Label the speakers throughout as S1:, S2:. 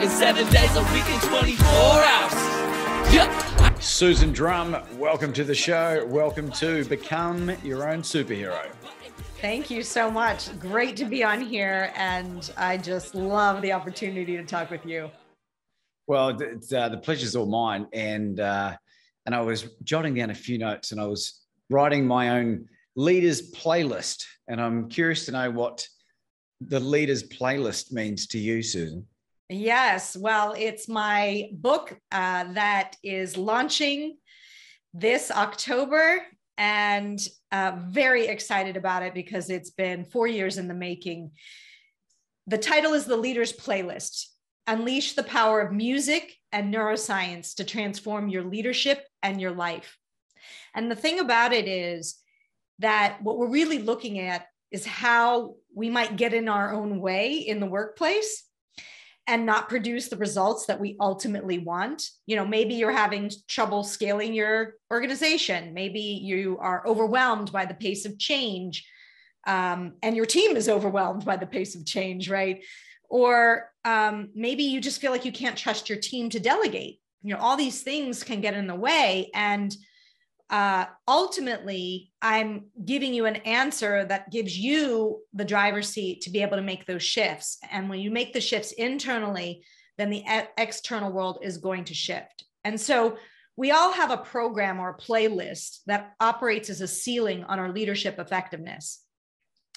S1: working 7 days a week and 24 hours. Yep.
S2: Susan Drumm, welcome to the show. Welcome to Become Your Own Superhero.
S3: Thank you so much. Great to be on here. And I just love the opportunity to talk with you.
S2: Well, the pleasure's all mine. And I was jotting down a few notes and I was writing my own leaders playlist. And I'm curious to know what the leaders playlist means to you, Susan.
S3: Yes. Well, it's my book that is launching this October, and very excited about it because it's been 4 years in the making. The title is The Leaders Playlist: Unleash the Power of Music and Neuroscience to Transform Your Leadership and Your Life. And the thing about it is that what we're really looking at is how we might get in our own way in the workplace and not produce the results that we ultimately want. You know, maybe you're having trouble scaling your organization. Maybe you are overwhelmed by the pace of change, and your team is overwhelmed by the pace of change, right? Or maybe you just feel like you can't trust your team to delegate. You know, all these things can get in the way. And ultimately, I'm giving you an answer that gives you the driver's seat to be able to make those shifts. And when you make the shifts internally, then the external world is going to shift. And so we all have a program or a playlist that operates as a ceiling on our leadership effectiveness.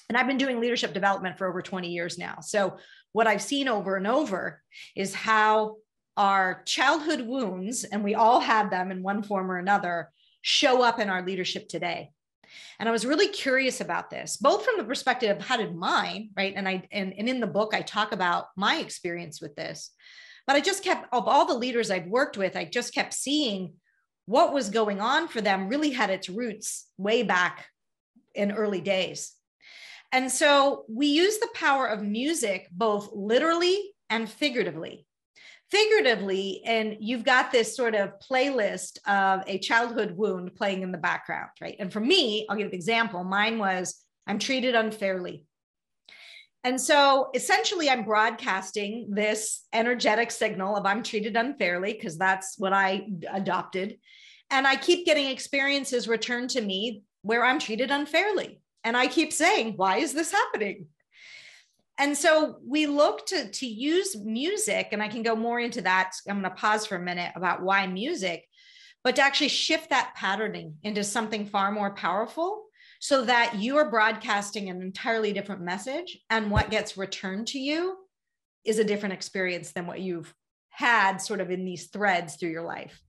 S3: And I've been doing leadership development for over 20 years now. So what I've seen over and over is how our childhood wounds, and we all have them in one form or another, show up in our leadership today. And I was really curious about this, both from the perspective of how did mine, right? And in the book, I talk about my experience with this, but I just kept, of all the leaders I've worked with, I just kept seeing what was going on for them really had its roots way back in early days. And so we use the power of music, both literally and figuratively. Figuratively, and you've got this sort of playlist of a childhood wound playing in the background, right? And for me, I'll give an example. Mine was, I'm treated unfairly. And so essentially I'm broadcasting this energetic signal of I'm treated unfairly because that's what I adopted. And I keep getting experiences returned to me where I'm treated unfairly. And I keep saying, why is this happening? And so we look to use music, and I can go more into that. I'm going to pause for a minute about why music, but to actually shift that patterning into something far more powerful so that you are broadcasting an entirely different message, and what gets returned to you is a different experience than what you've had sort of in these threads through your life.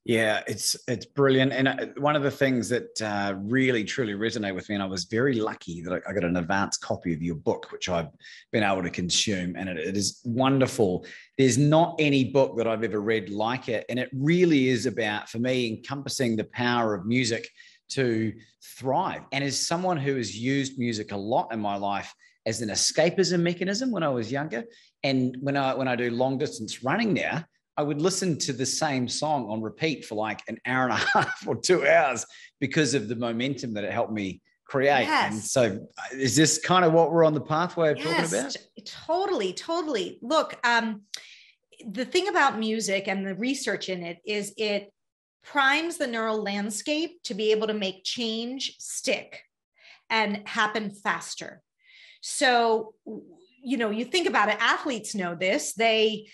S2: Yeah, it's brilliant. And one of the things that really, truly resonated with me, and I was very lucky that I got an advanced copy of your book, which I've been able to consume, and it is wonderful. There's not any book that I've ever read like it. And it really is about, for me, encompassing the power of music to thrive. And as someone who has used music a lot in my life as an escapism mechanism when I was younger, and when I do long distance running now, I would listen to the same song on repeat for like an hour and a half or 2 hours because of the momentum that it helped me create.
S3: Yes.
S2: And so is this kind of what we're on the pathway of talking about?
S3: Totally. Look, the thing about music and the research in it is it primes the neural landscape to be able to make change stick and happen faster. So, you know, you think about it, athletes know this. They,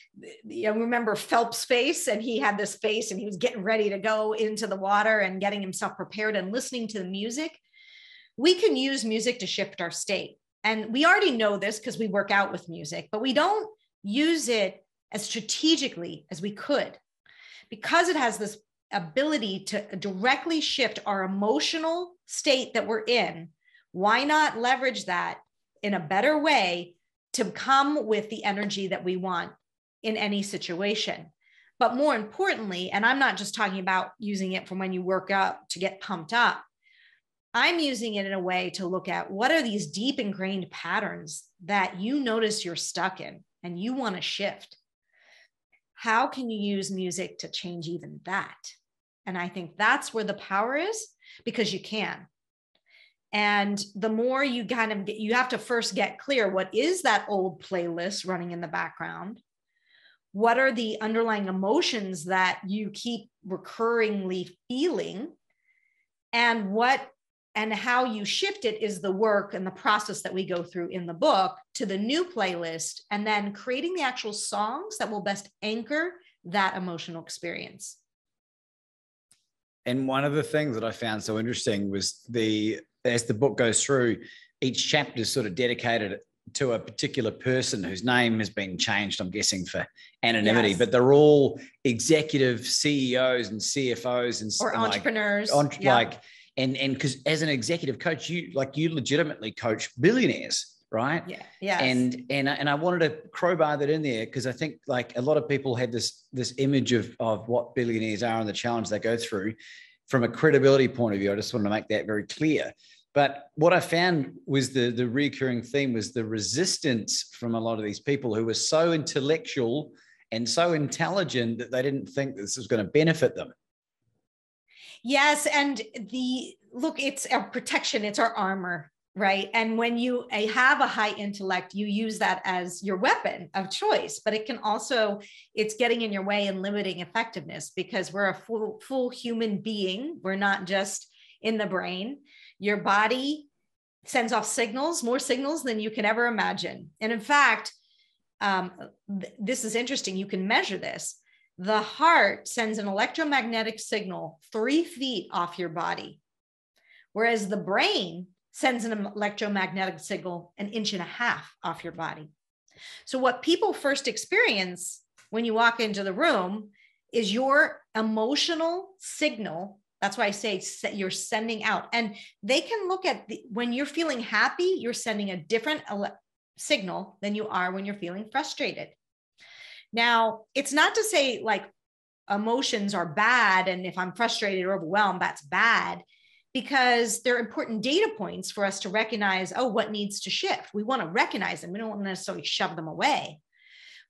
S3: remember Phelps' face, and he had this face and he was getting ready to go into the water and getting himself prepared and listening to the music. We can use music to shift our state. And we already know this because we work out with music, but we don't use it as strategically as we could because it has this ability to directly shift our emotional state that we're in. Why not leverage that in a better way to come with the energy that we want in any situation? But more importantly, and I'm not just talking about using it from when you work out to get pumped up, I'm using it in a way to look at what are these deep ingrained patterns that you notice you're stuck in and you want to shift. How can you use music to change even that? And I think that's where the power is, because you can. And the more you you have to first get clear, what is that old playlist running in the background? what are the underlying emotions that you keep recurringly feeling, and how you shift it is the work and the process that we go through in the book to the new playlist, and then creating the actual songs that will best anchor that emotional experience.
S2: And one of the things that I found so interesting was as the book goes through, each chapter is sort of dedicated to a particular person whose name has been changed, I'm guessing, for anonymity,
S3: Yes.
S2: but they're all executive CEOs and CFOs and
S3: or entrepreneurs.
S2: And because as an executive coach, you legitimately coach billionaires, right?
S3: Yeah. Yes.
S2: And I wanted to crowbar that in there because I think like a lot of people have this image of what billionaires are and the challenge they go through. From a credibility point of view, I just wanted to make that very clear. But what I found was the recurring theme was the resistance from a lot of these people who were so intellectual and so intelligent that they didn't think this was going to benefit them.
S3: Yes. And it's our protection, it's our armor, right? And when you have a high intellect, you use that as your weapon of choice, but it can also, it's getting in your way and limiting effectiveness because we're a full human being. We're not just in the brain. Your body sends off signals, more signals than you can ever imagine. And in fact, this is interesting. You can measure this. The heart sends an electromagnetic signal 3 feet off your body, whereas the brain sends an electromagnetic signal 1.5 inches off your body. So what people first experience when you walk into the room is your emotional signal. That's why I say you're sending out, and they can look at when you're feeling happy, you're sending a different signal than you are when you're feeling frustrated. Now, it's not to say like emotions are bad. And if I'm frustrated or overwhelmed, that's bad, because they're important data points for us to recognize, what needs to shift. We want to recognize them. We don't want to necessarily shove them away.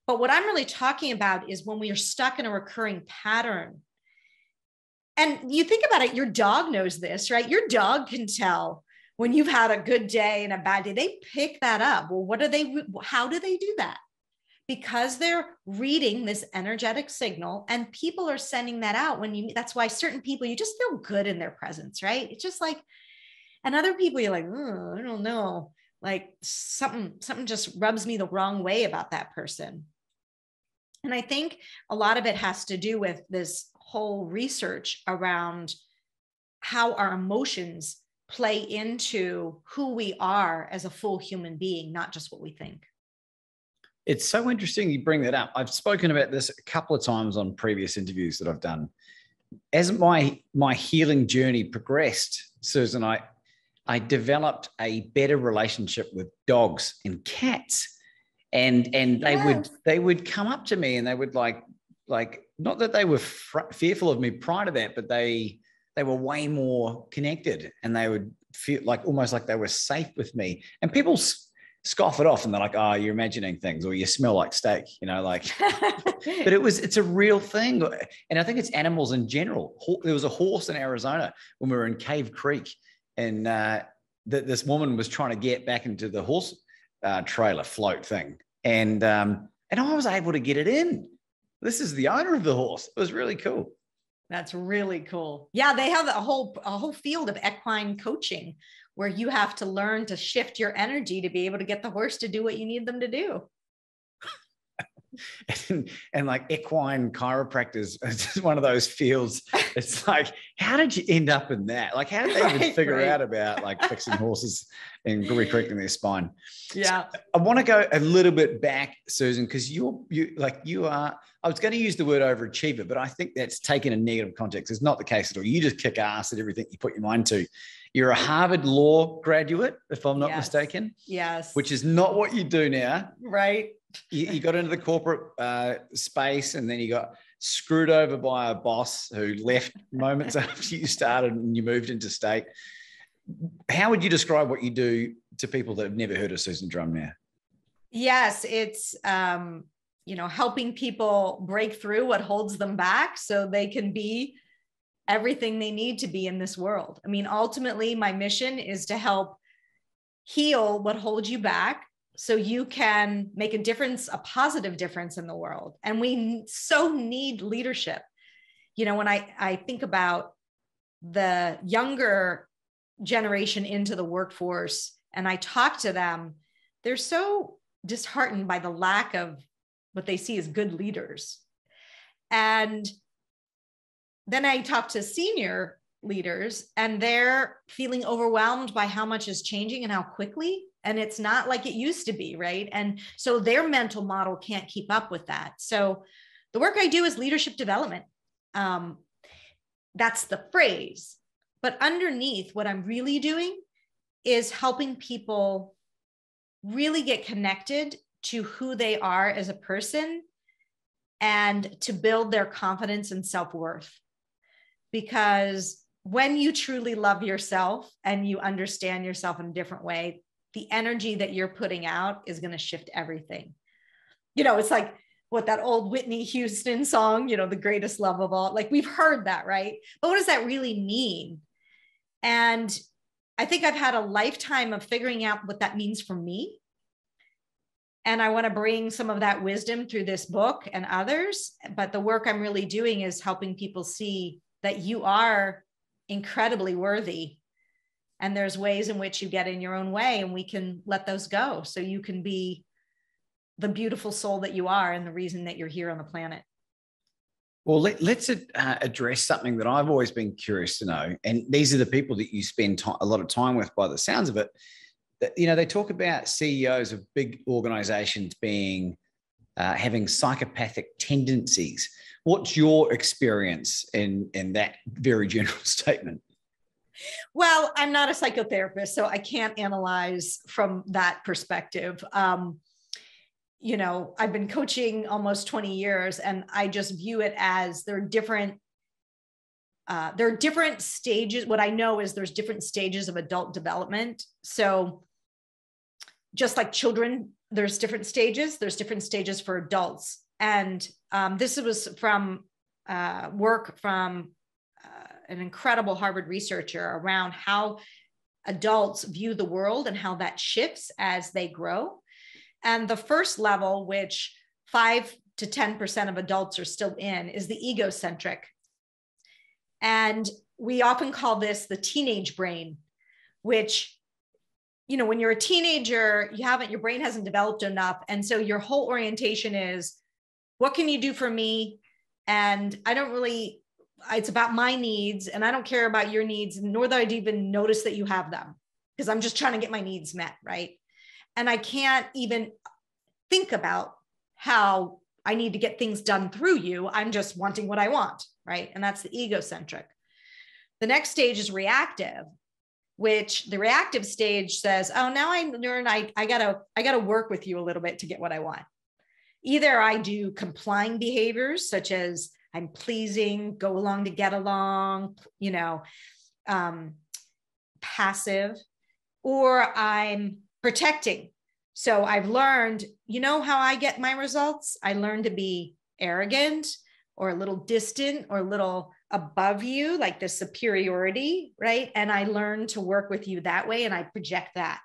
S3: But what I'm really talking about is when we are stuck in a recurring pattern. And you think about it, your dog knows this, right? Your dog can tell when you've had a good day and a bad day. They pick that up. Well, how do they do that? Because they're reading this energetic signal, and people are sending that out that's why certain people, you just feel good in their presence, right? It's just like, and other people you're like, I don't know, like something just rubs me the wrong way about that person. And I think a lot of it has to do with this whole research around how our emotions play into who we are as a full human being, not just what we think.
S2: It's so interesting you bring that up. I've spoken about this a couple of times on previous interviews that I've done. As my healing journey progressed, Susan, I developed a better relationship with dogs and cats. And they would come up to me and they would like not that they were fearful of me prior to that, but they were way more connected, and they would feel like almost like they were safe with me. And people scoff it off and they're like, "Oh, you're imagining things," or "You smell like steak," but it's a real thing. And I think it's animals in general. There was a horse in Arizona when we were in Cave Creek, and this woman was trying to get back into the horse trailer float thing, and I was able to get it in. This is the owner of the horse. It was really cool.
S3: That's really cool. Yeah, they have a whole field of equine coaching where you have to learn to shift your energy to be able to get the horse to do what you need them to do.
S2: and like equine chiropractors, it's just one of those fields. It's like, how did you end up in that? Like, how did they even figure out about like fixing horses and recorrecting their spine?
S3: Yeah.
S2: So I want to go a little bit back, Susan, because you are, I was going to use the word overachiever, but I think that's taken in negative context. It's not the case at all. You just kick ass at everything you put your mind to. You're a Harvard law graduate, if I'm not mistaken.
S3: Yes.
S2: Which is not what you do now.
S3: Right.
S2: You got into the corporate space, and then you got screwed over by a boss who left moments after you started and you moved into state. How would you describe what you do to people that have never heard of Susan Drumm now?
S3: Yes, it's helping people break through what holds them back so they can be everything they need to be in this world. I mean, ultimately, my mission is to help heal what holds you back so you can make a difference, a positive difference in the world. And we so need leadership. You know, when I think about the younger generation into the workforce and I talk to them, they're so disheartened by the lack of what they see as good leaders. And then I talk to senior leaders and they're feeling overwhelmed by how much is changing and how quickly, and it's not like it used to be, right? And so their mental model can't keep up with that. So the work I do is leadership development. That's the phrase, but underneath what I'm really doing is helping people really get connected to who they are as a person and to build their confidence and self-worth. Because when you truly love yourself and you understand yourself in a different way, the energy that you're putting out is going to shift everything. You know, it's like what that old Whitney Houston song, you know, the greatest love of all, like we've heard that, right? But what does that really mean? And I think I've had a lifetime of figuring out what that means for me. And I want to bring some of that wisdom through this book and others. But the work I'm really doing is helping people see that you are incredibly worthy. And there's ways in which you get in your own way, and we can let those go so you can be the beautiful soul that you are and the reason that you're here on the planet.
S2: Well, let's address something that I've always been curious to know. And these are the people that you spend a lot of time with by the sounds of it. You know, they talk about CEOs of big organizations being having psychopathic tendencies. What's your experience in that very general statement?
S3: Well, I'm not a psychotherapist, so I can't analyze from that perspective. You know, I've been coaching almost 20 years, and I just view it as there are different stages. What I know is there's different stages of adult development. So just like children, there's different stages for adults. And this was from work from an incredible Harvard researcher around how adults view the world and how that shifts as they grow. And the first level, which 5 to 10% of adults are still in, is the egocentric. And we often call this the teenage brain, which, you know, when you're a teenager, your brain hasn't developed enough. And so your whole orientation is, what can you do for me? And it's about my needs, and I don't care about your needs, nor that I'd even notice that you have them, because I'm just trying to get my needs met, right? And I can't even think about how I need to get things done through you. I'm just wanting what I want, right? And that's the egocentric. The next stage is reactive, which the reactive stage says, oh, now I learned I gotta work with you a little bit to get what I want. Either I do complying behaviors, such as I'm pleasing, go along to get along, you know, passive, or I'm protecting. So I've learned, you know how I get my results? I learn to be arrogant or a little distant or a little above you, like the superiority, right? And I learn to work with you that way, and I project that.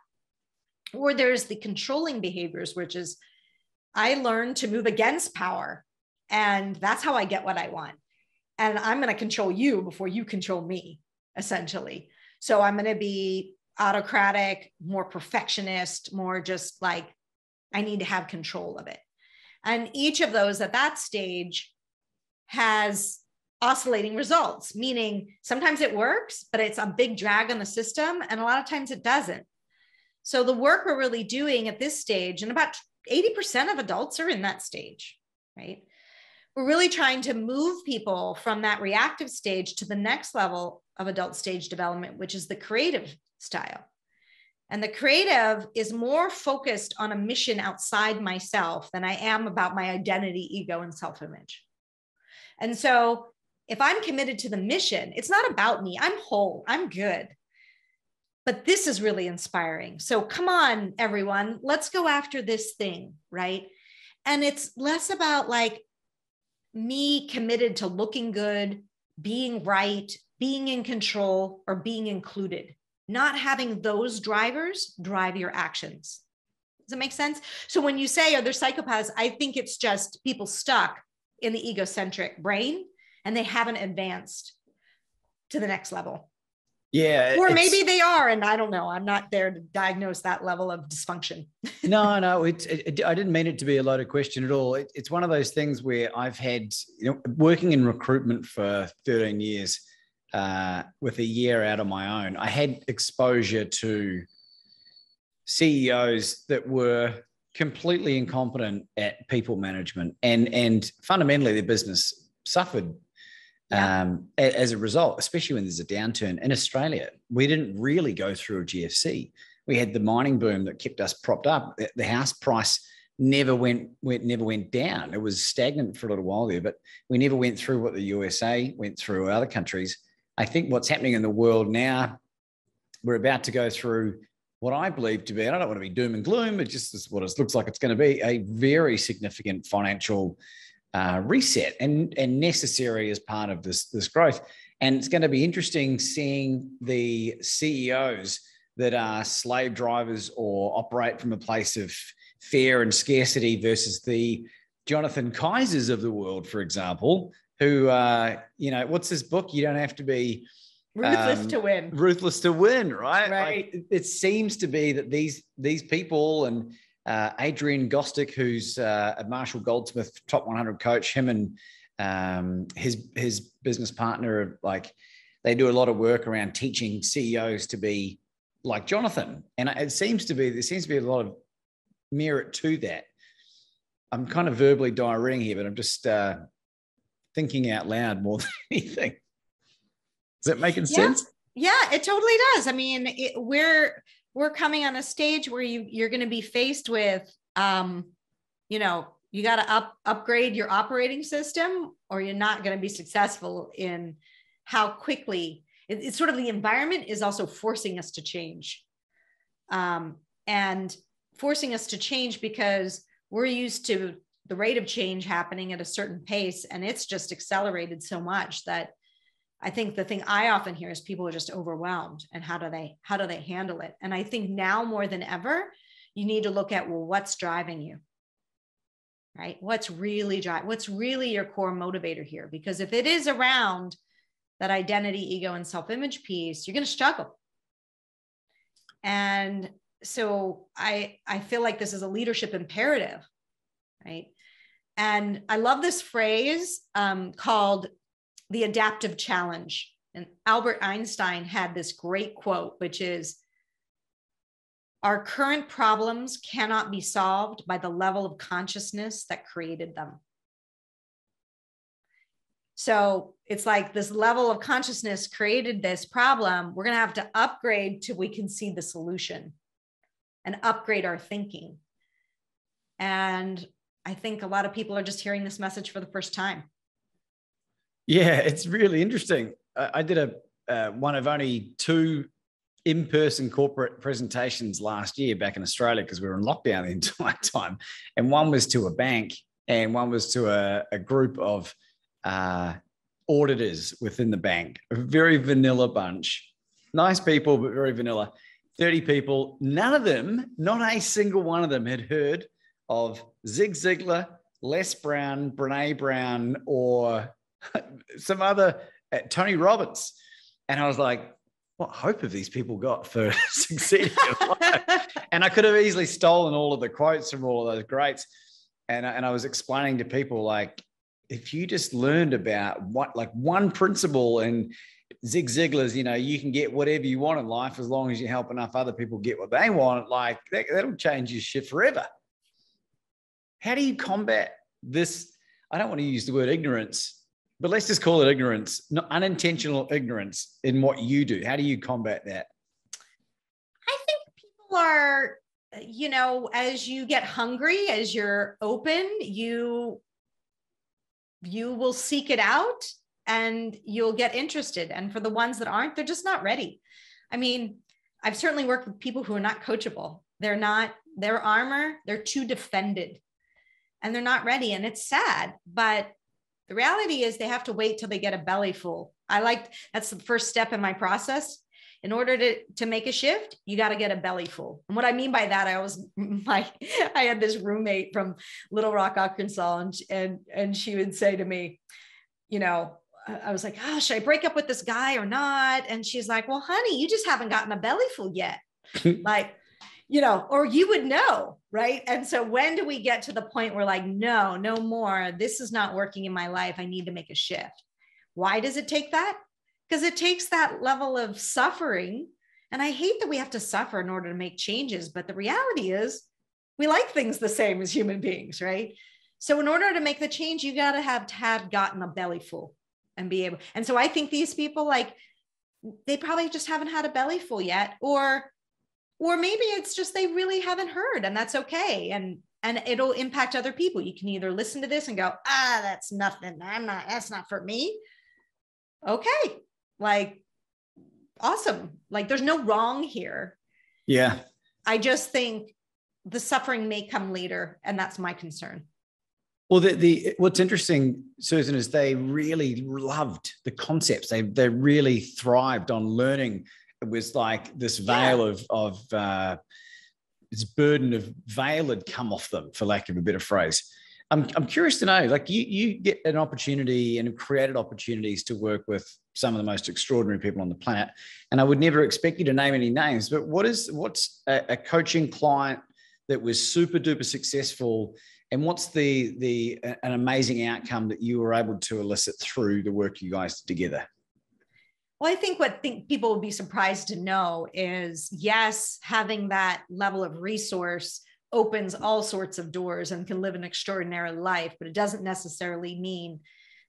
S3: Or there's the controlling behaviors, which is I learn to move against power. And that's how I get what I want. And I'm going to control you before you control me, essentially. So I'm going to be autocratic, more perfectionist, more just like, I need to have control of it. And each of those at that stage has oscillating results, meaning sometimes it works, but it's a big drag on the system. And a lot of times it doesn't. So the work we're really doing at this stage, and about 80% of adults are in that stage, right? We're really trying to move people from that reactive stage to the next level of adult stage development, which is the creative style. And the creative is more focused on a mission outside myself than I am about my identity, ego, and self-image. And so if I'm committed to the mission, it's not about me. I'm whole, I'm good. But this is really inspiring. So come on, everyone, let's go after this thing, right? And it's less about like, me committed to looking good, being right, being in control, or being included. Not having those drivers drive your actions. Does it make sense? So when you say, are there psychopaths? I think it's just people stuck in the egocentric brain and they haven't advanced to the next level.
S2: Yeah.
S3: Or maybe they are, and I don't know. I'm not there to diagnose that level of dysfunction.
S2: No, I didn't mean it to be a loaded question at all. It's one of those things where I've had, working in recruitment for 13 years, with a year out of my own, I had exposure to CEOs that were completely incompetent at people management, and fundamentally their business suffered as a result, especially when there's a downturn. In Australia, we didn't really go through a GFC. We had the mining boom that kept us propped up. The house price never went down. It was stagnant for a little while there, but we never went through what the USA went through or other countries. I think what's happening in the world now, we're about to go through what I believe to be, and I don't want to be doom and gloom, but just what it looks like it's going to be, a very significant financial reset and necessary as part of this growth. And it's going to be interesting seeing the CEOs that are slave drivers or operate from a place of fear and scarcity versus the Jonathan Kaisers of the world, for example, who, what's this book? You don't have to be
S3: ruthless to win.
S2: Ruthless to win, right?
S3: Right.
S2: Like, it seems to be that these people, and Adrian Gostick, who's a Marshall Goldsmith top 100 coach, him and his business partner, like, they do a lot of work around teaching CEOs to be like Jonathan. And there seems to be a lot of merit to that. I'm kind of verbally diarrheaing here, but I'm just thinking out loud more than anything. Is that making sense?
S3: Yeah, it totally does. I mean, we're coming on a stage where you're going to be faced with, you got to upgrade your operating system, or you're not going to be successful in how quickly it's sort of, the environment is also forcing us to change, and forcing us to change because we're used to the rate of change happening at a certain pace, and it's just accelerated so much that I think the thing I often hear is people are just overwhelmed, and how do they handle it? And I think now more than ever, you need to look at, well, what's driving you, right? What's really your core motivator here? Because if it is around that identity, ego, and self-image piece, you're going to struggle. And so I feel like this is a leadership imperative, right? And I love this phrase called the adaptive challenge. And Albert Einstein had this great quote, which is, our current problems cannot be solved by the level of consciousness that created them. So it's like this level of consciousness created this problem. We're going to have to upgrade till we can see the solution and upgrade our thinking. And I think a lot of people are just hearing this message for the first time.
S2: Yeah, it's really interesting. I did one of only 2 in-person corporate presentations last year back in Australia, because we were in lockdown the entire time. And one was to a bank, and one was to a group of auditors within the bank. A very vanilla bunch. Nice people, but very vanilla. 30 people. None of them, not a single one of them, had heard of Zig Ziglar, Les Brown, Brene Brown, or some other Tony Robbins. And I was like, what hope have these people got for succeeding in life? And I could have easily stolen all of the quotes from all of those greats. And I was explaining to people, like, if you just learned about one principle, and Zig Ziglar's, you can get whatever you want in life as long as you help enough other people get what they want, like, that'll change your shit forever. How do you combat this? I don't want to use the word ignorance, but let's just call it ignorance, not unintentional ignorance in what you do. How do you combat that?
S3: I think people are, as you get hungry, as you're open, you will seek it out and you'll get interested. And for the ones that aren't, they're just not ready. I mean, I've certainly worked with people who are not coachable. They're not, their armor, they're too defended and they're not ready. And it's sad, but the reality is they have to wait till they get a belly full. That's the first step in my process. In order to make a shift, you got to get a belly full. And what I mean by that, I had this roommate from Little Rock, Arkansas, and she would say to me, you know, I was like, oh, should I break up with this guy or not? And she's like, well, honey, you just haven't gotten a belly full yet. Like, you know, or you would know, right? And so when do we get to the point where like, no more, this is not working in my life. I need to make a shift. Why does it take that? Because it takes that level of suffering. And I hate that we have to suffer in order to make changes. But the reality is we like things the same as human beings, right? So in order to make the change, you got to have gotten a belly full and be able. And so I think these people, like, they probably just haven't had a belly full yet, or maybe it's just they really haven't heard, and that's okay. And it'll impact other people. You can either listen to this and go, that's nothing. That's not for me. Okay. Like, awesome. Like, there's no wrong here.
S2: Yeah.
S3: I just think the suffering may come later, and that's my concern.
S2: Well, what's interesting, Susan, is they really loved the concepts. They really thrived on learning. It was like this veil of this burden of veil had come off them, for lack of a better phrase. I'm curious to know, like, you get an opportunity and have created opportunities to work with some of the most extraordinary people on the planet. And I would never expect you to name any names, but what's a coaching client that was super duper successful, and what's an amazing outcome that you were able to elicit through the work you guys did together?
S3: Well, I think what people would be surprised to know is, yes, having that level of resource opens all sorts of doors and can live an extraordinary life, but it doesn't necessarily mean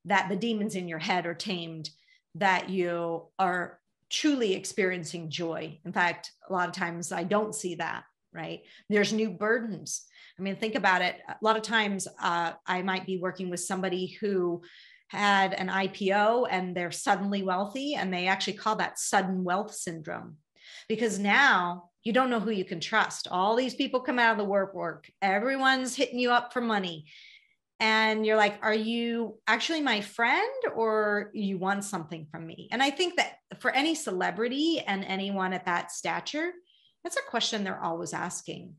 S3: that the demons in your head are tamed, that you are truly experiencing joy. In fact, a lot of times I don't see that, right? There's new burdens. I mean, think about it. A lot of times I might be working with somebody who had an IPO and they're suddenly wealthy, and they actually call that sudden wealth syndrome, because now you don't know who you can trust. All these people come out of the work. Everyone's hitting you up for money. And you're like, are you actually my friend, or you want something from me? And I think that for any celebrity and anyone at that stature, that's a question they're always asking.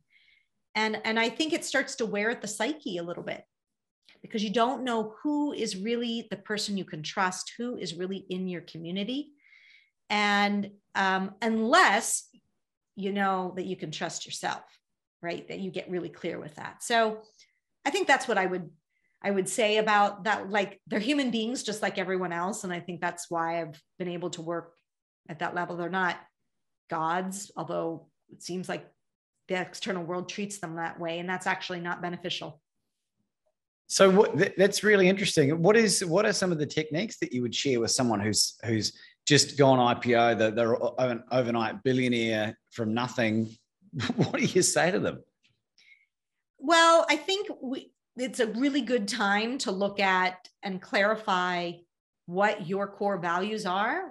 S3: And I think it starts to wear at the psyche a little bit, because you don't know who is really the person you can trust, who is really in your community. And unless you know that you can trust yourself, right? That you get really clear with that. So I think that's what I would say about that. Like, they're human beings just like everyone else. And I think that's why I've been able to work at that level. They're not gods, although it seems like the external world treats them that way. And that's actually not beneficial.
S2: So that's really interesting. What are some of the techniques that you would share with someone who's just gone IPO, they're an overnight billionaire from nothing? What do you say to them?
S3: Well, I think it's a really good time to look at and clarify what your core values are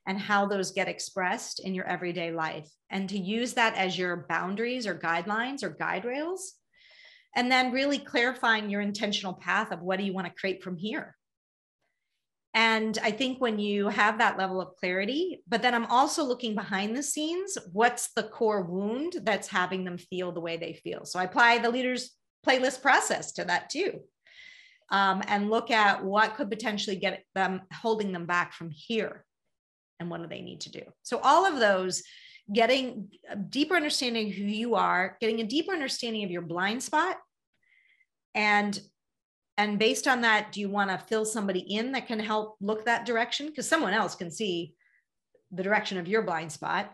S3: and how those get expressed in your everyday life, and to use that as your boundaries or guidelines or guide rails. And then really clarifying your intentional path of what do you want to create from here. And I think when you have that level of clarity, but then I'm also looking behind the scenes, what's the core wound that's having them feel the way they feel? So I apply the leaders playlist process to that too. And look at what could potentially get them, holding them back from here, and what do they need to do. So all of those, getting a deeper understanding of who you are, getting a deeper understanding of your blind spot. And based on that, do you want to fill somebody in that can help look that direction? Because someone else can see the direction of your blind spot.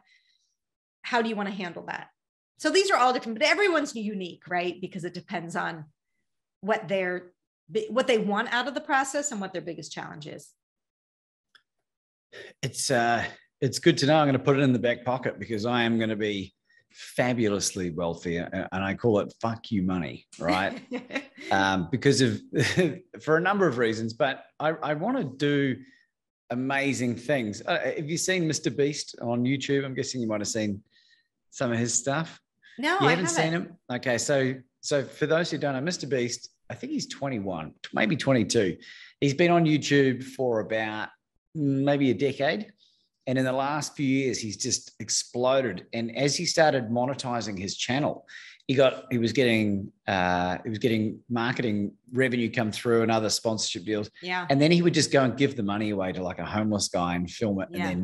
S3: How do you want to handle that? So these are all different, but everyone's unique, right? Because it depends on what they want out of the process and what their biggest challenge is.
S2: It's good to know. I'm going to put it in the back pocket, because I am going to be fabulously wealthy, and I call it "fuck you money," right? Because of for a number of reasons, but I want to do amazing things. Have you seen Mr. Beast on YouTube? I'm guessing you might have seen some of his stuff.
S3: No,
S2: you
S3: I
S2: haven't seen him. Okay, so for those who don't know, Mr. Beast, I think he's 21, maybe 22. He's been on YouTube for about maybe a decade. And in the last few years, he's just exploded. And as he started monetizing his channel, he was getting marketing revenue come through and other sponsorship deals.
S3: Yeah.
S2: And then he would just go and give the money away to like a homeless guy and film it.
S3: Yeah.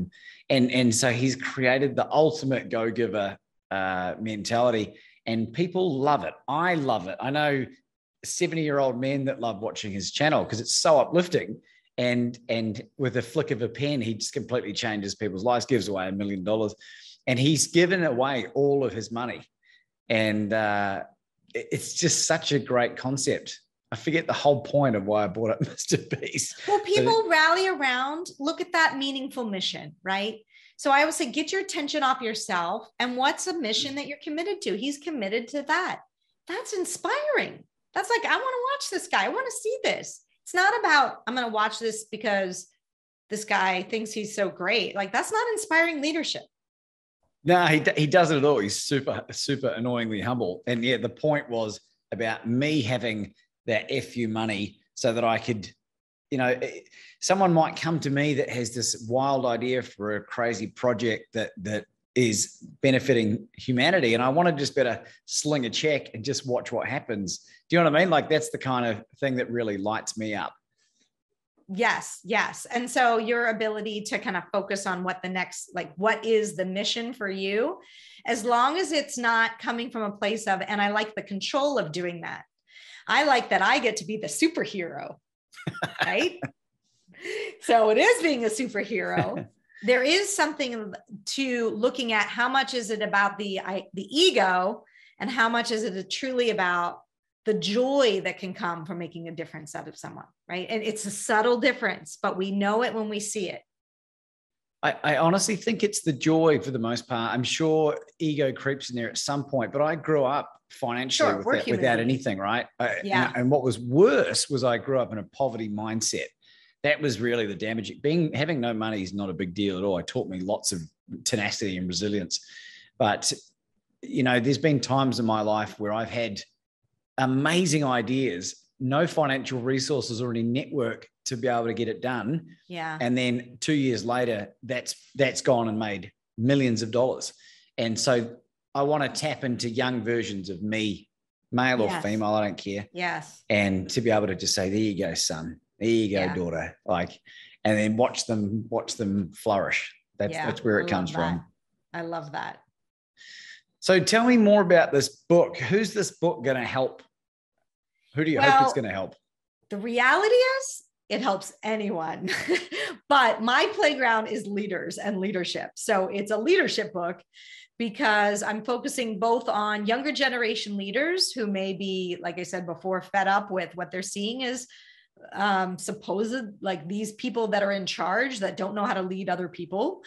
S2: And so he's created the ultimate go-giver mentality, and people love it. I love it. I know 70-year-old men that love watching his channel because it's so uplifting. And with a flick of a pen, he just completely changes people's lives, gives away $1 million, and he's given away all of his money. And it's just such a great concept. I forget the whole point of why I brought up Mr. Beast.
S3: Well, people rally around, look at that meaningful mission, right? So I would say, get your attention off yourself. And what's a mission that you're committed to? He's committed to that. That's inspiring. That's like, I want to watch this guy. I want to see this. It's not about, I'm going to watch this because this guy thinks he's so great. Like, that's not inspiring leadership.
S2: No, he doesn't at all. He's super, super annoyingly humble. And yeah, the point was about me having that FU money so that I could, someone might come to me that has this wild idea for a crazy project that is benefiting humanity. And I want to just better sling a check and just watch what happens. Do you know what I mean? Like, that's the kind of thing that really lights me up.
S3: Yes. Yes. And so your ability to kind of focus on what the next, like, what is the mission for you, as long as it's not coming from a place of, and I like the control of doing that. I like that I get to be the superhero, right? So it is being a superhero. There is something to looking at how much is it about the ego and how much is it truly about the joy that can come from making a difference out of someone, right? And it's a subtle difference, but we know it when we see it.
S2: I honestly think it's the joy for the most part. I'm sure ego creeps in there at some point, but I grew up financially without anything, right?
S3: Yeah.
S2: And what was worse was I grew up in a poverty mindset. That was really the damaging. Having no money is not a big deal at all. It taught me lots of tenacity and resilience. But, there's been times in my life where I've had amazing ideas, no financial resources or any network to be able to get it done.
S3: Yeah.
S2: And then 2 years later, that's gone and made millions of dollars. And so I want to tap into young versions of me, male or female, I don't care.
S3: Yes.
S2: And to be able to just say, there you go, son. There you go, daughter. And then watch them flourish. That's where it comes from.
S3: I love that.
S2: So tell me more about this book. Who's this book going to help? Who do you hope it's going to help?
S3: The reality is it helps anyone, but my playground is leaders and leadership. So it's a leadership book because I'm focusing both on younger generation leaders who may be, like I said before, fed up with what they're seeing is supposed, like these people that are in charge that don't know how to lead other people,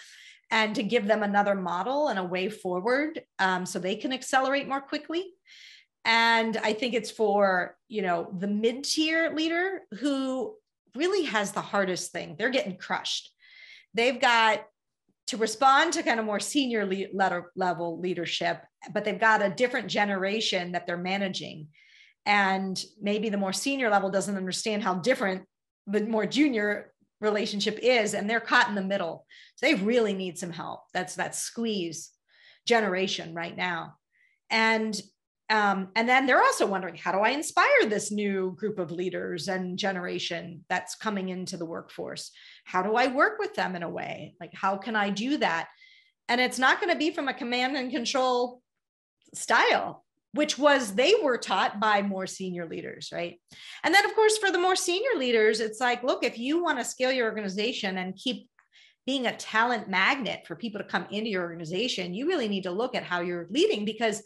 S3: and to give them another model and a way forward so they can accelerate more quickly. And I think it's for, the mid-tier leader who really has the hardest thing. They're getting crushed. They've got to respond to kind of more senior level leadership, but they've got a different generation that they're managing. And maybe the more senior level doesn't understand how different the more junior relationship is, and they're caught in the middle. So they really need some help. That's that squeeze generation right now. And then they're also wondering, how do I inspire this new group of leaders and generation that's coming into the workforce? How do I work with them in a way? Like, how can I do that? And it's not going to be from a command and control style, which was they were taught by more senior leaders, right? And then, of course, for the more senior leaders, it's like, look, if you want to scale your organization and keep being a talent magnet for people to come into your organization, you really need to look at how you're leading, because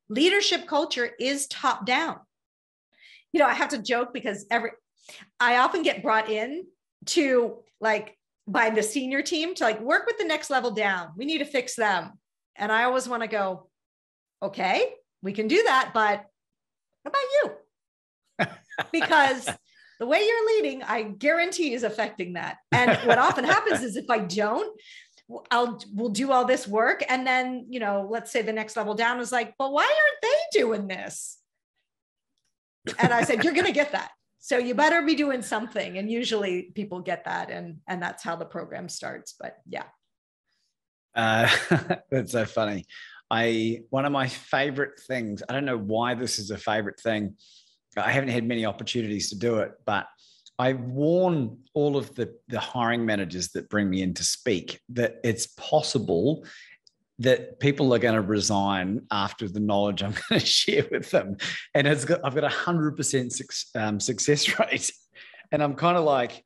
S3: leadership culture is top down. I have to joke because I often get brought in to by the senior team to work with the next level down. We need to fix them. And I always want to go, okay, we can do that, but what about you? Because the way you're leading, I guarantee is affecting that. And what often happens is if I don't, we'll do all this work. And then, let's say the next level down is like, well, why aren't they doing this? And I said, you're going to get that. So you better be doing something. And usually people get that. And that's how the program starts. But yeah.
S2: Uh, that's so funny. One of my favorite things, I don't know why this is a favorite thing. I haven't had many opportunities to do it, but I warn all of the hiring managers that bring me in to speak that it's possible that people are going to resign after the knowledge I'm going to share with them. And I've got 100% success rate. And I'm kind of like,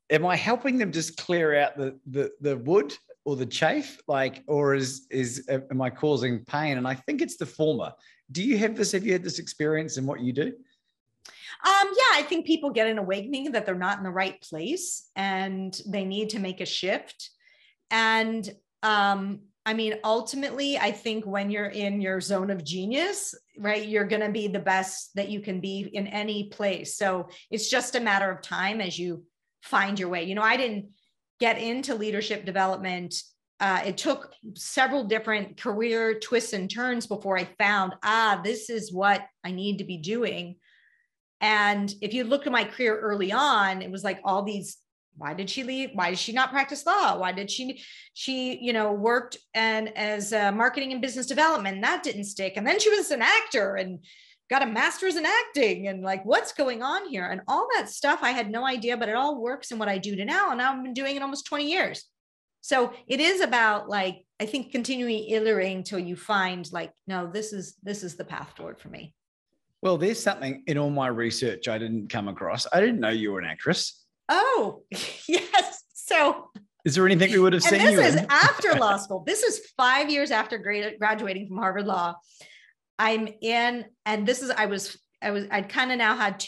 S2: am I helping them just clear out the wood or the chaff? Like, or am I causing pain? And I think it's the former. Do you have this? Have you had this experience in what you do?
S3: Yeah, I think people get an awakening that they're not in the right place and they need to make a shift. And I mean, ultimately, I think when you're in your zone of genius, right, you're going to be the best that you can be in any place. So it's just a matter of time as you find your way. You know, I didn't get into leadership development. It took several different career twists and turns before I found, this is what I need to be doing. And if you look at my career early on, it was like all these, why did she leave? Why did she not practice law? Why did she, worked as marketing and business development, that didn't stick. And then she was an actor and got a master's in acting and like, what's going on here? And all that stuff, I had no idea, but it all works in what I do now. And I've been doing it almost 20 years. So it is about like, I think continuing iterating until you find like, no, this is the path forward for me.
S2: Well, there's something in all my research I didn't come across. I didn't know you were an actress.
S3: Oh, yes. So
S2: is there anything we would have seen
S3: you in?
S2: This is
S3: after law school. This is 5 years after graduating from Harvard Law. I'm in, and this is, I'd kind of now had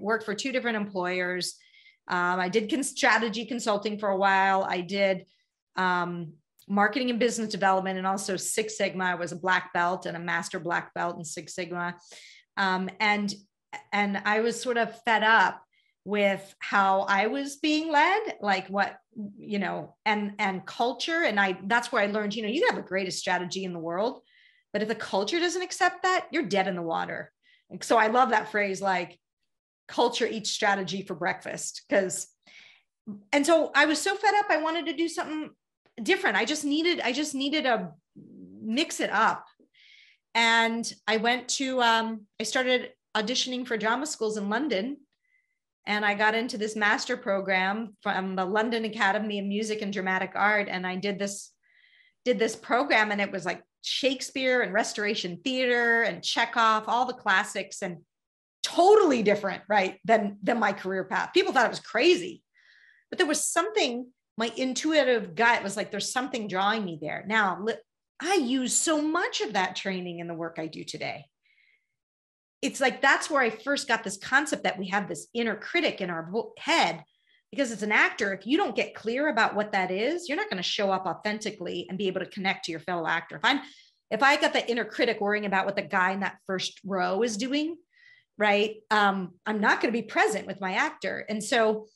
S3: worked for two different employers. I did strategy consulting for a while. I did marketing and business development and also Six Sigma. I was a black belt and a master black belt in Six Sigma. And I was sort of fed up with how I was being led, like what, and culture. And that's where I learned, you can have the greatest strategy in the world, but if the culture doesn't accept that, you're dead in the water. So I love that phrase, like culture eats strategy for breakfast. And so I was so fed up. I wanted to do something different. I just needed to mix it up. And I I started auditioning for drama schools in London. And I got into this master program from the London Academy of Music and Dramatic Art. And I did this program, and it was like Shakespeare and Restoration Theater and Chekhov, all the classics, and totally different, right, than my career path. People thought it was crazy, but there was something, my intuitive gut was like, there's something drawing me there. Now, I use so much of that training in the work I do today. It's like, that's where I first got this concept that we have this inner critic in our head, because as an actor, if you don't get clear about what that is, you're not going to show up authentically and be able to connect to your fellow actor. If I got the inner critic worrying about what the guy in that first row is doing, right, I'm not going to be present with my actor. And so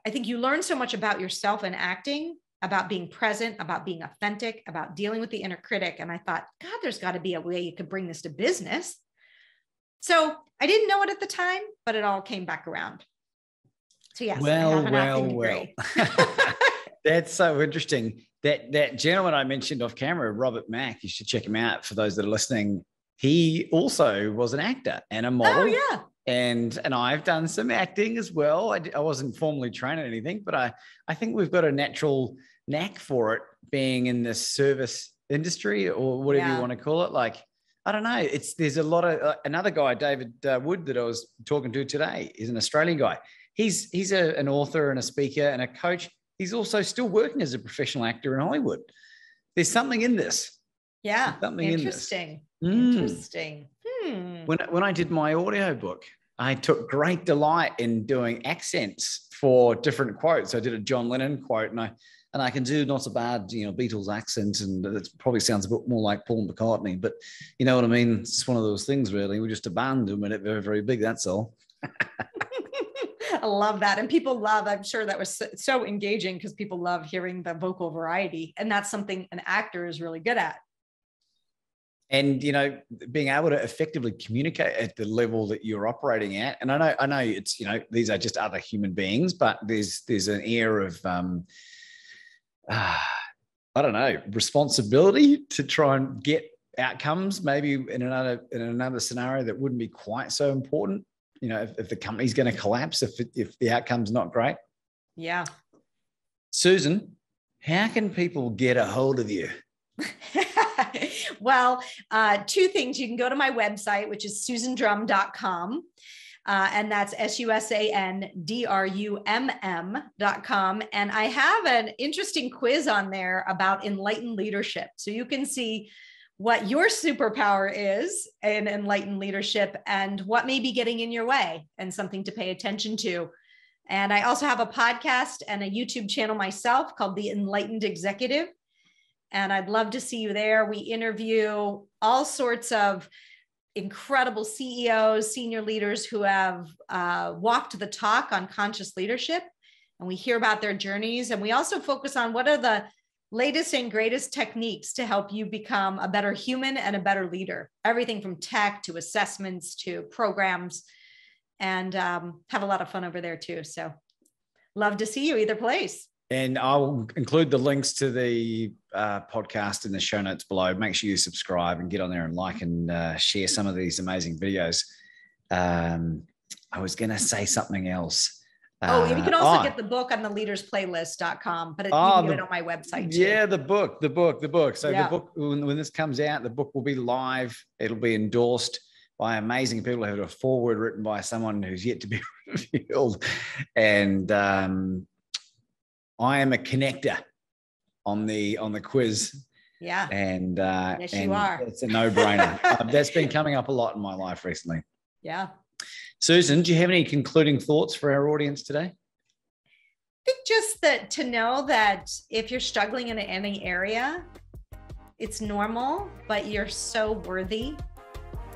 S3: I think you learn so much about yourself in acting, about being present, about being authentic, about dealing with the inner critic. And I thought, God, there's got to be a way you could bring this to business. So I didn't know it at the time, but it all came back around. So yes,
S2: well. That's so interesting. That gentleman I mentioned off camera, Robert Mack, you should check him out for those that are listening. He also was an actor and a model.
S3: Oh yeah.
S2: And I've done some acting as well. I wasn't formally trained in anything, but I think we've got a natural knack for it, being in the service industry or whatever you want to call it. Like, I don't know. There's a lot of another guy, David Wood, that I was talking to today, is an Australian guy. He's an author and a speaker and a coach. He's also still working as a professional actor in Hollywood. There's something in this.
S3: Yeah.
S2: Something
S3: interesting.
S2: Interesting. When I did my audio book, I took great delight in doing accents for different quotes. I did a John Lennon quote, and I can do not so bad, Beatles accent, and it probably sounds a bit more like Paul McCartney, but you know what I mean? It's one of those things, really. We're just a band doing it very, very big, that's all.
S3: I love that. And people love, I'm sure that was so engaging because people love hearing the vocal variety. And that's something an actor is really good at.
S2: And, being able to effectively communicate at the level that you're operating at. And I know it's, these are just other human beings, but there's an air of, I don't know, responsibility to try and get outcomes, maybe in another scenario that wouldn't be quite so important. You know, if the company's going to collapse, if the outcome's not great.
S3: Yeah.
S2: Susan, how can people get a hold of you?
S3: Well, two things. You can go to my website, which is susandrumm.com. And that's SUSANDRUMM.com. And I have an interesting quiz on there about enlightened leadership. So you can see what your superpower is in enlightened leadership and what may be getting in your way and something to pay attention to. And I also have a podcast and a YouTube channel myself called The Enlightened Executive. And I'd love to see you there. We interview all sorts of incredible CEOs, senior leaders who have walked the talk on conscious leadership. And we hear about their journeys. And we also focus on what are the latest and greatest techniques to help you become a better human and a better leader. Everything from tech to assessments to programs, and have a lot of fun over there too. So love to see you either place.
S2: And I'll include the links to the podcast in the show notes below. Make sure you subscribe and get on there and like and share some of these amazing videos. I was going to say something else.
S3: Oh, and you can also get the book on the leadersplaylist.com, but you can get it on my website too.
S2: Yeah, the book. So the book, when this comes out, the book will be live. It'll be endorsed by amazing people who have a foreword written by someone who's yet to be revealed. And I am a connector on the quiz.
S3: Yeah.
S2: And
S3: yes, you are.
S2: It's a no-brainer. That's been coming up a lot in my life recently.
S3: Yeah.
S2: Susan, do you have any concluding thoughts for our audience today?
S3: I think just that to know that if you're struggling in any area, it's normal, but you're so worthy.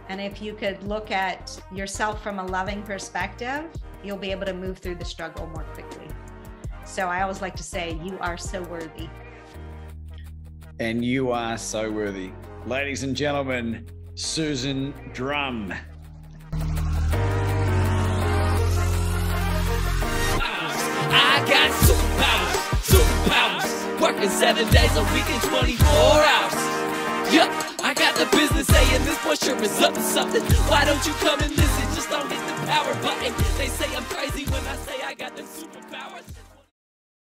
S3: And if you could look at yourself from a loving perspective, you'll be able to move through the struggle more quickly. So I always like to say, you are so worthy.
S2: And you are so worthy. Ladies and gentlemen, Susan Drumm.
S1: I got superpowers, working 7 days a week and 24 hours. Yup, I got the business saying this boy sure is up to something. Why don't you come and listen? Just don't hit the power button. They say I'm crazy when I say I got the superpowers.